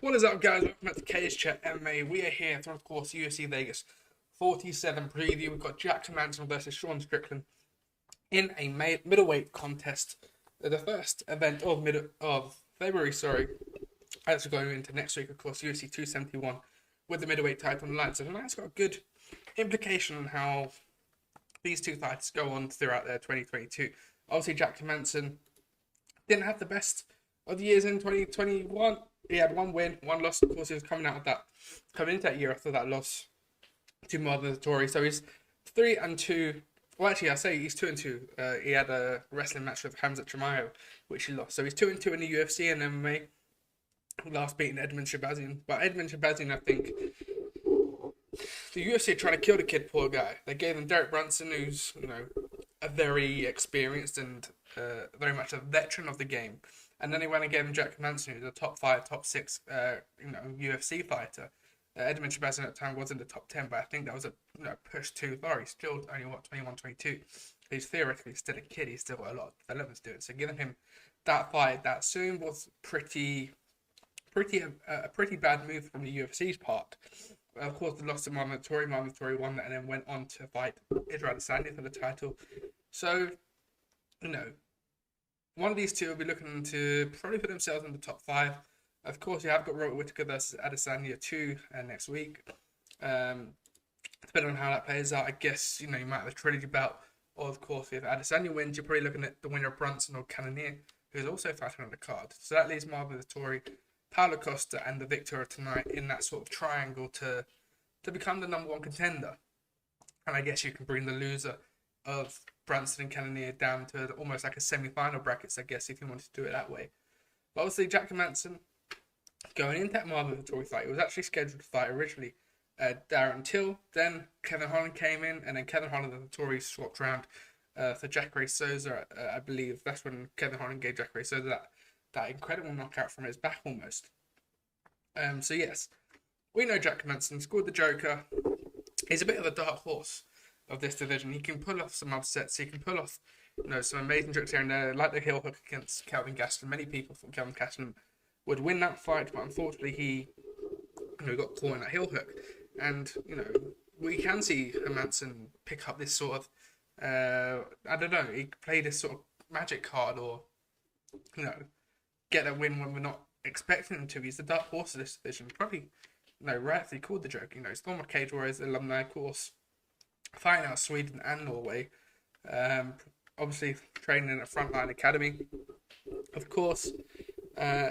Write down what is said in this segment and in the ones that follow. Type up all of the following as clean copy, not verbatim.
What is up, guys? Welcome back to CageChat MMA. We are here for, of course, UFC Vegas 47 preview. We've got Jack Hemansson versus Sean Strickland in a middleweight contest. The first event of February, actually going into next week, of course, UFC 271 with the middleweight title on the line. So tonight's got a good implication on how these two fights go on throughout their 2022. Obviously, Jack Hemansson didn't have the best of the years in 2021. He had one win, one loss. Of course, he was coming into that year after that loss to Marvin Vettori. So he's 3-2. Well, actually, I say he's 2-2. He had a wrestling match with Hamza Chimaev, which he lost. So he's 2-2 in the UFC and MMA. Last beating Edmund Shabazian. But Edmund Shabazian, I think, the UFC are trying to kill the kid, poor guy. They gave him Derek Brunson, who's, a very experienced and very much a veteran of the game. And then they went and gave him Jack Hemansson, who's a top 5, top 6, UFC fighter. Edmund Shabazian at the time was in the top 10, but I think that was a push too far. He's still only 21, 22. He's theoretically still a kid. He's still got a lot of development to do. So giving him that fight that soon was a pretty bad move from the UFC's part. Of course, the loss to Marvin Vettori won that and then went on to fight Israel Adesanya for the title. So, one of these two will be looking to probably put themselves in the top 5. Of course, you have got Robert Whittaker versus Adesanya 2 next week. Depending on how that plays out, I guess, you might have a trilogy bout. Or, of course, if Adesanya wins, you're probably looking at the winner of Brunson or Cannonier, who's also fighting on the card. So that leaves Marvin Vettori, Paulo Costa, and the victor of tonight in that sort of triangle to become the number 1 contender. And I guess you can bring the loser of Brunson and Cannonier down to almost like a semi-final brackets, I guess, if you wanted to do it that way. But obviously, Jack Hemansson, going into that Marvin Vettori fight, it was actually scheduled to fight originally Darren Till. Then Kevin Holland came in, and then Kevin Holland and Vettori swapped around for Jacare Souza, I believe. That's when Kevin Holland gave Jacare Souza that incredible knockout from his back almost. So yes, we know Jack Hemansson scored the Joker. He's a bit of a dark horse of this division. He can pull off some upsets. He can pull off, some amazing tricks here and there, like the heel hook against Kelvin Gastelum. Many people thought Kelvin Gastelum would win that fight, but unfortunately he, got caught in that heel hook. And we can see Hermansson pick up this sort of, I don't know, he play this sort of magic card, or get a win when we're not expecting him to. He's the dark horse of this division. Probably, rightfully called the Joker. He's former Cage Warriors alumni, of course, fighting out of Sweden and Norway. Obviously training in a frontline academy, of course.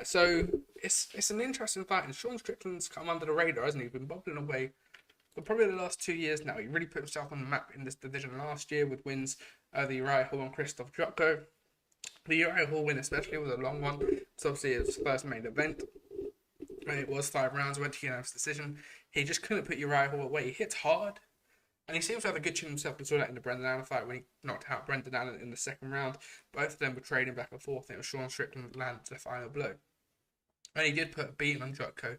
So it's an interesting fight, and Sean Strickland's come under the radar, hasn't he? He's been bubbling away for probably the last 2 years now. He really put himself on the map in this division last year with wins over Uriah Hall and Christoph Jotko. The Uriah Hall win especially was a long one. So obviously it was his first main event. And it was 5 rounds, went to unanimous decision. He just couldn't put Uriah Hall away. He hits hard. And he seems to have a good chin himself. We saw that in the Brendan Allen fight when he knocked out Brendan Allen in the second round. Both of them were trading back and forth, and it was Sean Strickland that landed the final blow. And he did put a beating on Jotko.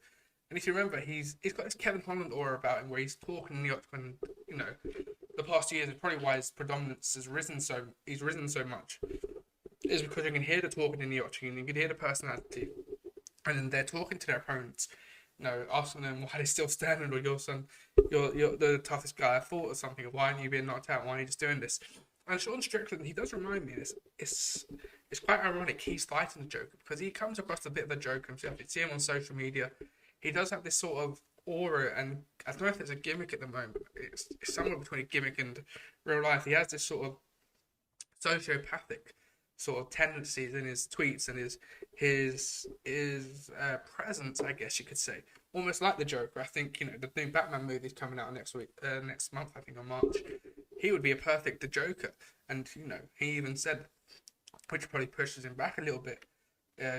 And if you remember, he's got this Kevin Holland aura about him, where he's talking in the octagon. The past 2 years is probably why his predominance has risen so much. Is because you can hear the talking in the octagon, you can hear the personality, and then they're talking to their opponents, asking them why they're still standing, or you're the toughest guy I fought, or something, or why aren't you being knocked out, why are you just doing this? And Sean Strickland, he does remind me, it's quite ironic he's fighting the Joker, because he comes across a bit of a joker himself. You see him on social media, he does have this sort of aura, and I don't know if it's a gimmick at the moment, it's somewhere between a gimmick and real life. He has this sort of sociopathic sort of tendencies in his tweets and his presence, I guess you could say, almost like the Joker. I think the new Batman movie is coming out next month, I think on March. He would be a perfect Joker, and he even said, which probably pushes him back a little bit.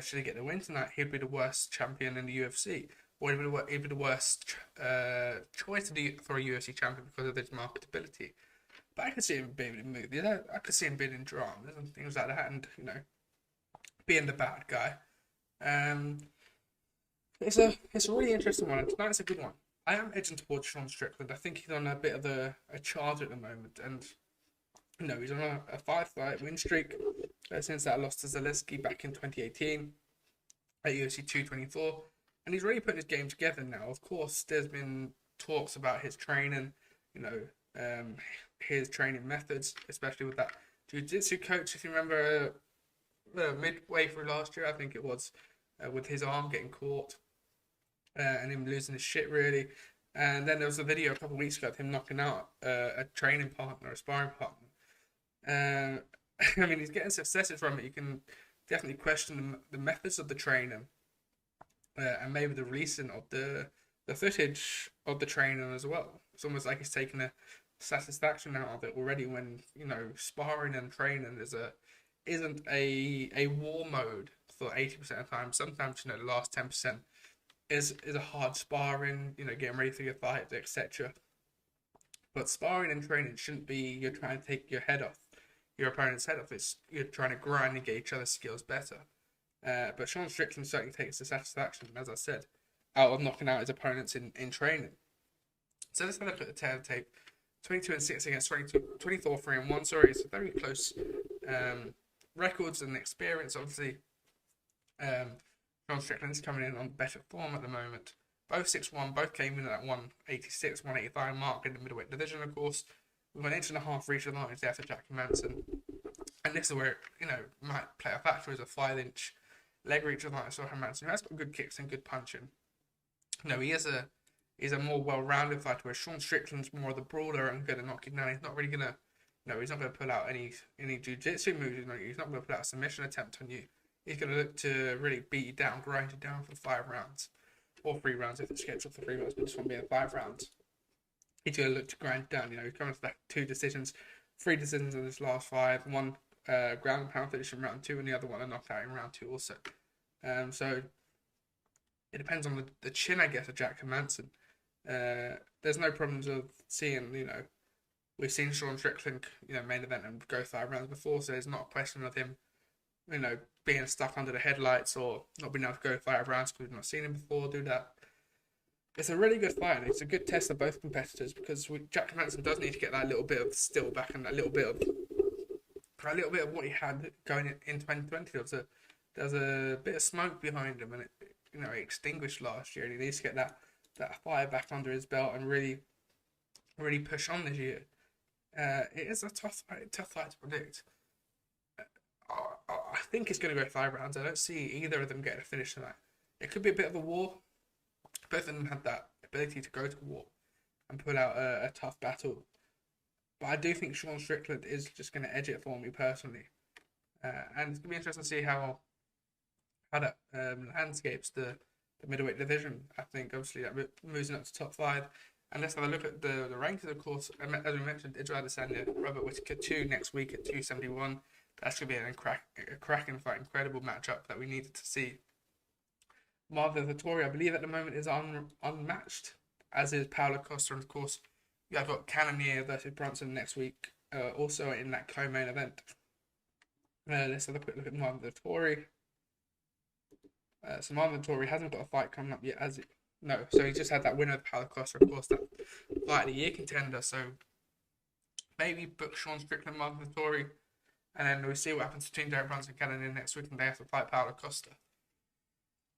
Should he get the win tonight, he'd be the worst champion in the UFC, or he'd be the worst choice for a UFC champion because of his marketability. But I could see him being in movies. I could see him being in dramas and things like that, and being the bad guy. It's a really interesting one, and tonight's a good one. I am edging towards Sean Strickland. I think he's on a bit of a charge at the moment, and he's on a 5-fight win streak since that loss to Zaleski back in 2018 at UFC 224. and he's really putting his game together now. Of course, there's been talks about his training, you know, his training methods, especially with that jiu-jitsu coach. If you remember, midway through last year, I think it was, with his arm getting caught and him losing his shit really. And then there was a video a couple of weeks ago of him knocking out a training partner, a sparring partner. I mean, he's getting successes from it. You can definitely question the methods of the training and maybe the releasing of the footage of the training as well. It's almost like he's taking a satisfaction out of it already when, you know, sparring and training isn't a war mode for 80% of the time. Sometimes, you know, the last 10% is a hard sparring, you know, getting ready for your fight, etc. But sparring and training shouldn't be you're trying to take your opponent's head off. It's you're trying to grind and get each other's skills better. But Sean Strickland certainly takes the satisfaction, as I said, out of knocking out his opponents in training. So let's have a look at the tape. 22-6 against 24-3-1. Sorry, it's a very close records and experience. Obviously, Sean Strickland's coming in on better form at the moment. Both 6'1", both came in at 186, 185 mark in the middleweight division, of course. We went 1.5 for each of the lines there for Jack Hemansson. And this is where, you know, might play a factor as a 5-inch leg reach of the line. So Hermansson, who has got good kicks and good punching. You know, he's a more well-rounded fighter, where Sean Strickland's more of the brawler and going to knock you down. He's not really going to, you know, he's not going to pull out any jiu-jitsu moves. You know, he's not going to pull out a submission attempt on you. He's going to look to really beat you down, grind you down for 5 rounds. Or 3 rounds if it's scheduled for 3 rounds, but this one being 5 rounds. He's going to look to grind down. You know, he's coming to that 3 decisions in his last 5. One ground and pound finish in round 2, and the other one a knockout in round 2 also. So it depends on the chin, I guess, of Jack Hemansson. There's no problems of seeing, you know, we've seen Sean Strickland, you know, main event and go 5 rounds before, so there's not a question of him, you know, being stuck under the headlights or not being able to go 5 rounds because we've not seen him before do that. It's a really good fight, and it's a good test of both competitors, because Jack Hemansson does need to get that little bit of steel back and a little bit of what he had going in 2020. There was a bit of smoke behind him, and it, you know, it extinguished last year, and he needs to get that fire back under his belt and really push on this year. It is a tough fight to predict. I think it's going to go 5 rounds. I don't see either of them getting a finish tonight. It could be a bit of a war. Both of them had that ability to go to war and put out a tough battle. But I do think Sean Strickland is just going to edge it for me personally. And it's going to be interesting to see how that landscapes the middleweight division. I think obviously that moves up to top 5. And let's have a look at the rankings, of course. As we mentioned, Israel Adesanya, Robert Whittaker 2 next week at 271. That's going to be a cracking fight, incredible matchup that we needed to see. Marvin Vettori, I believe at the moment, is unmatched, as is Paulo Costa. And of course, I've got Cannonier versus Bronson next week, also in that co-main event. Let's have a quick look at Marvin Vettori. So Marvin Vettori hasn't got a fight coming up yet, has he? No, so he just had that winner of Paulo Costa, of course, that fight of the year contender. So maybe book Sean Strickland, Marvin Vettori, and then we see what happens between Derek Brunson and Cannonier next week, and they have to fight Paulo Costa.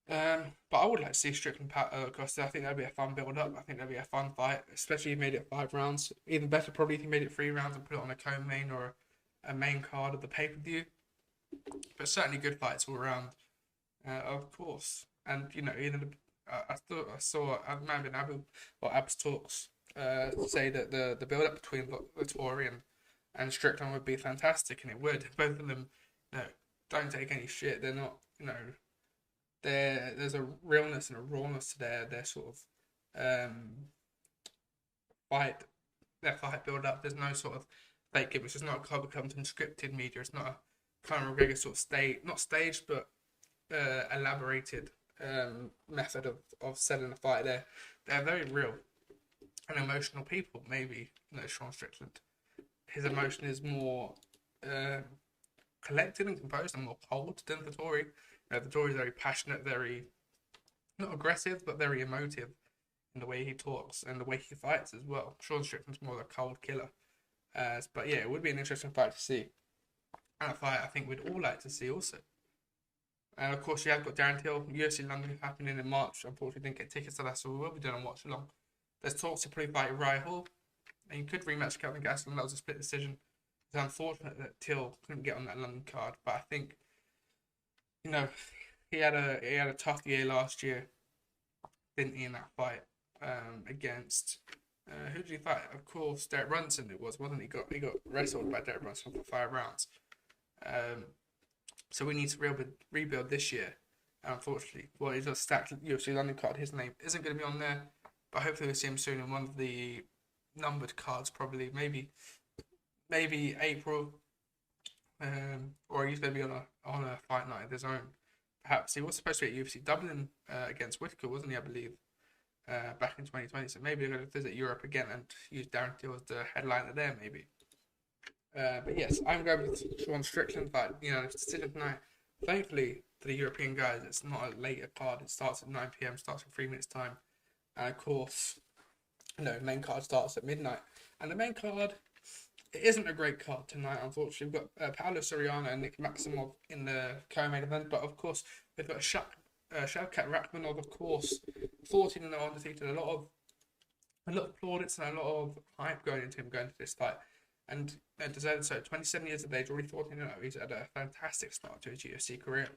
But I would like to see Strickland Costa. I think that'd be a fun build-up. I think that'd be a fun fight, especially if he made it 5 rounds. Even better, probably, if he made it 3 rounds and put it on a co-main or a main card of the pay-per-view. But certainly good fights all around, of course. And, you know, even I saw Adnan Abu or Abs Talks say that the build-up between Vettori and Strickland would be fantastic, and it would. Both of them, you know, don't take any shit. They're not, you know, there's a realness and a rawness to their sort of fight build up. There's no sort of fake gimmicks. It's not a Cobra Compton scripted media. It's not a Conor McGregor sort of not staged, but elaborated method of selling a fight. They're very real and emotional people. Maybe, you know, Sean Strickland, his emotion is more collected and composed and more cold than Vettori. Vettori is very passionate, very, not aggressive, but very emotive in the way he talks and the way he fights as well. Sean Strickland's more of a cold killer. But yeah, it would be an interesting fight to see. And a fight I think we'd all like to see also. And of course, you have got Darren Till, UFC London happening in March. Unfortunately, didn't get tickets to that, so we will be doing a watch along. There's talks to probably fight Rye Hall, and you could rematch Kelvin Gastelum. That was a split decision. It's unfortunate that Till couldn't get on that London card, but I think, you know, he had a tough year last year, didn't he, in that fight against who did he fight? Of course, Derek Brunson. It was, wasn't he? He got wrestled by Derek Brunson for 5 rounds. So we need to rebuild this year. Unfortunately, well, he's a stacked UFC London card. His name isn't going to be on there, but hopefully we'll see him soon in one of the numbered cards. Probably, maybe April, or he's going to be on a fight night of his own. Perhaps he was supposed to be at UFC Dublin against Whitaker, wasn't he? I believe back in 2020. So maybe they're going to visit Europe again and use Darren Till as the headliner there, maybe. But yes, I'm going with Sean Strickland. But decision tonight. Thankfully for the European guys, it's not a later card. It starts at 9 p.m. Starts in 3 minutes time, and of course, main card starts at midnight. And the main card, it isn't a great card tonight. Unfortunately, we've got Paolo Soriano and Nick Maximov in the co-main event, but of course we've got Shavkat Rakhmonov, of course, 14-0 undefeated. A lot of plaudits and a lot of hype going into him going to this fight. And deserved so. 27 years of age, already 14-0. He's had a fantastic start to his UFC career.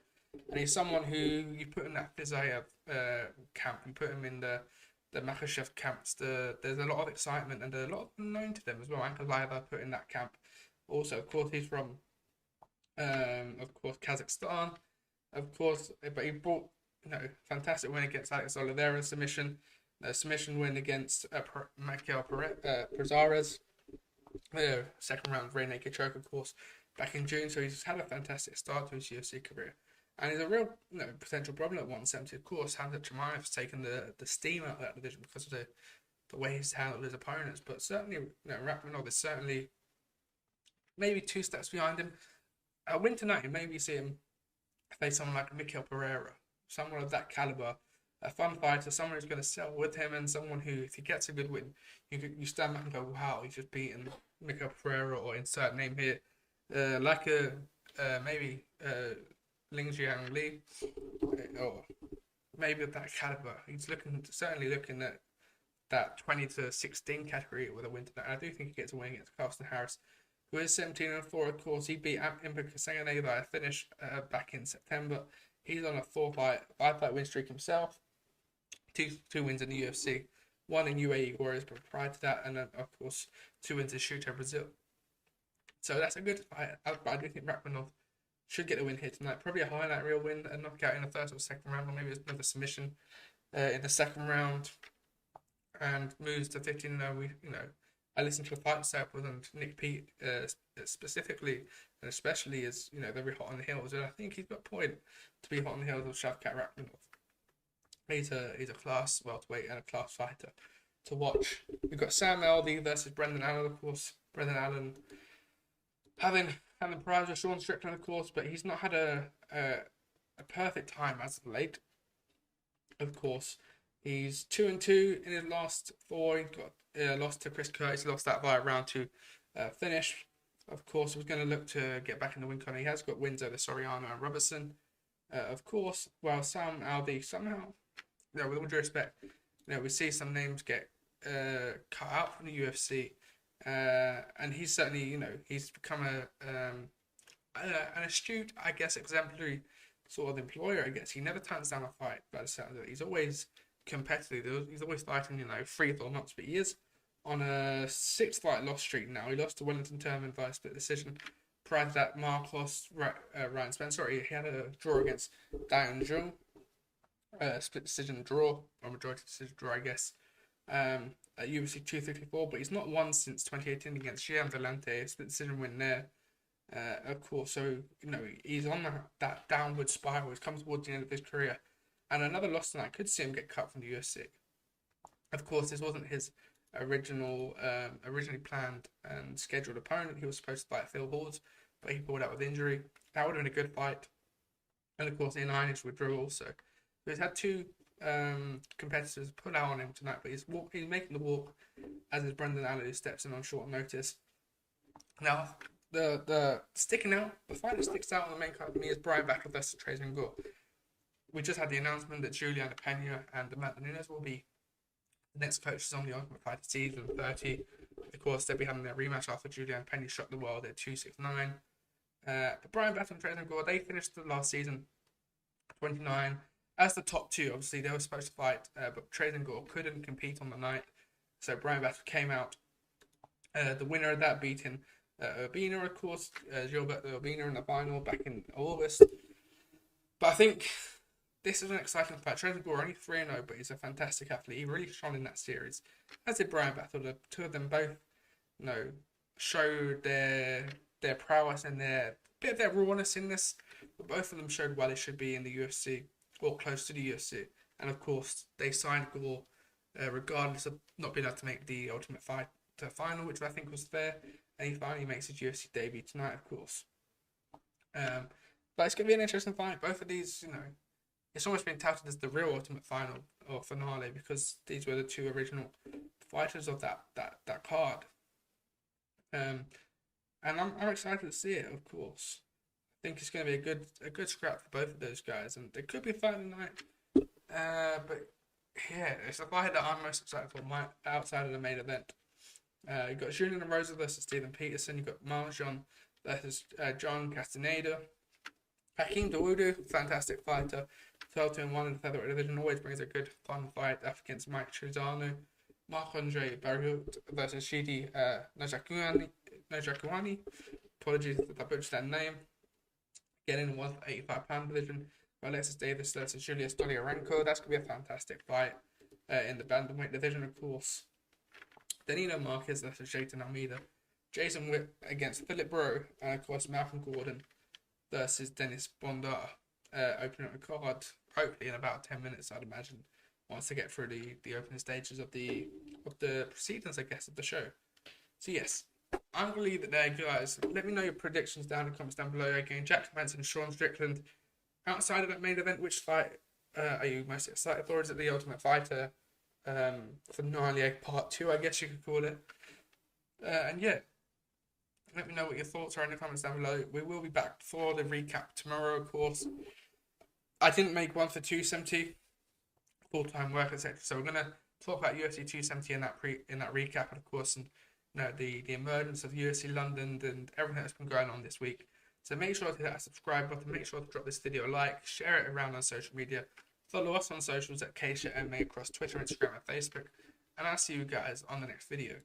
And he's someone who you put in that Fizayev camp, you put him in the Makhachev camps. There's a lot of excitement and a lot of known to them as well. Ankalaeva put in that camp. Also, of course, he's from, Kazakhstan. Of course, but he brought, fantastic win against Alex Oliveira, submission win against Michael Perezares. Second round rear naked choke, of course, back in June. So he's had a fantastic start to his UFC career, and he's a real potential problem at 170. Of course, Hamza Chimaev's taken the steam out of that division because of the way he's handled his opponents. But certainly, Rakhmonov is certainly maybe 2 steps behind him. A win tonight, maybe see him face someone like Mikel Pereira, someone of that caliber. A fun fighter, someone who's going to sell with him, and someone who, if he gets a good win, you stand back and go, wow, he's just beaten Mikel Pereira, or insert name here, maybe Ling Jiang Li, or maybe of that caliber. He's certainly looking at that 20-16 category with a win tonight. I do think he gets a win against Carlston Harris, who is 17-4. Of course, he beat Impa Kasanganay by a finish back in September. He's on a 5-fight win streak himself. Two wins in the UFC, 1 in UAE Warriors, but prior to that, and then of course 2 wins in Shooto Brazil. So that's a good fight. But I do think Rakhmonov should get a win here tonight. Probably a highlight reel win, a knockout in the first or second round, or maybe another submission in the second round, and moves to 15-0. I listened to the fight circles, and Nick Pete specifically and especially is they're very hot on the heels, and I think he's got a point to be hot on the heels of Shavkat Rakhmonov. He's a class welterweight and a class fighter to watch. We've got Sam Alvey versus Brendan Allen, of course. Brendan Allen having prize with Sean Strickland, of course, but he's not had a perfect time as of late. Of course, he's 2-2 in his last 4. He got lost to Chris Curtis. He lost that via round 2 finish. Of course, he was going to look to get back in the win corner. He has got wins over Soriano and Robertson. Of course, while Sam Alvey somehow, with all due respect, we see some names get cut out from the UFC, and he's certainly, he's become an astute, I guess, exemplary sort of employer. I guess he never turns down a fight. By the sound of it, he's always competitive. He's always fighting, 3 or not, but he is on a 6-fight loss streak now. He lost to Wellington Turman via split decision. Prior to that, Marcos Ryan Spencer, he had a draw against Dion Jung. Split decision draw, or majority decision draw, I guess, at UFC 254, but he's not won since 2018 against Gian Vellante, split decision win there. Of course, so, he's on that downward spiral. He's come towards the end of his career. And another loss tonight could see him get cut from the UFC. Of course, this wasn't his originally planned and scheduled opponent. He was supposed to fight Phil Hawes, but he pulled out with injury. That would have been a good fight. And of course, Ian Heinisch withdrew also. So he's had 2 competitors pull out on him tonight, but he's making the walk, as is Brendan Allen, who steps in on short notice. Now, the sticking out, the fight that sticks out on the main card for me is Brian Battle versus Trajan Gore. We just had the announcement that Juliana Pena and Amanda Nunes will be the next coaches on the Ultimate Fighter season 30. Of course, they'll be having their rematch after Juliana Pena shot the world at 269. But Brian Battle and Trajan Gore, they finished the last season 29 as the top two. Obviously, they were supposed to fight, but Trajan Gore couldn't compete on the night, so Brian Battle came out the winner of that, beating Urbina, of course, Gilbert Urbina in the final back in August. But I think this is an exciting fight. Trajan Gore only 3-0, but he's a fantastic athlete. He really shone in that series, as did Brian Battle. The two of them both, showed their prowess and their bit of their rawness in this. But both of them showed why they should be in the UFC or close to the UFC. And of course, they signed Gore regardless of not being able to make the Ultimate Fighter final, which I think was fair. And he finally makes his UFC debut tonight, of course. But it's going to be an interesting fight. Both of these, it's almost been touted as the real Ultimate Final or finale because these were the two original fighters of that card. And I'm excited to see it, of course. I think it's going to be a good scrap for both of those guys, and it could be a fight tonight. But yeah, it's a fight that I'm most excited for outside of the main event. You've got Julian Rosa versus Steven Peterson. You've got Marjon versus John Castaneda. Hakeem Dawodu, fantastic fighter. 12-1 in the featherweight division. Always brings a good, fun fight up against Mike Trizano. Marc-Andre Barriot versus Shidi Nojakuani. Apologies if I butchered that name. Getting in the 185-pound division. Alexis Davis versus Julius Stolyarenko. That's going to be a fantastic fight in the bantamweight division, of course. Danilo Marquez versus Jayton Almeida. Jason Witt against Philip Rowe. And, of course, Malcolm Gordon versus Dennis Bondar. Opening up the card, hopefully in about 10 minutes, I'd imagine, once they get through the opening stages of the proceedings, I guess, of the show. So, yes, I'm going to leave it there, guys. Let me know your predictions down in the comments down below. Again, Jack Hemansson, Sean Strickland. Outside of that main event, which fight are you most excited for? Is it the Ultimate Fighter finale part 2, I guess you could call it? And yeah, let me know what your thoughts are in the comments down below. We will be back for the recap tomorrow, of course. I didn't make one for 270, full-time work, etc. So we're gonna talk about UFC 270 in that recap, and of course, and the emergence of UFC London and everything that's been going on this week. So make sure to hit that subscribe button. Make sure to drop this video a like, share it around on social media. Follow us on socials at CageChat MMA across Twitter, Instagram, and Facebook. And I'll see you guys on the next video.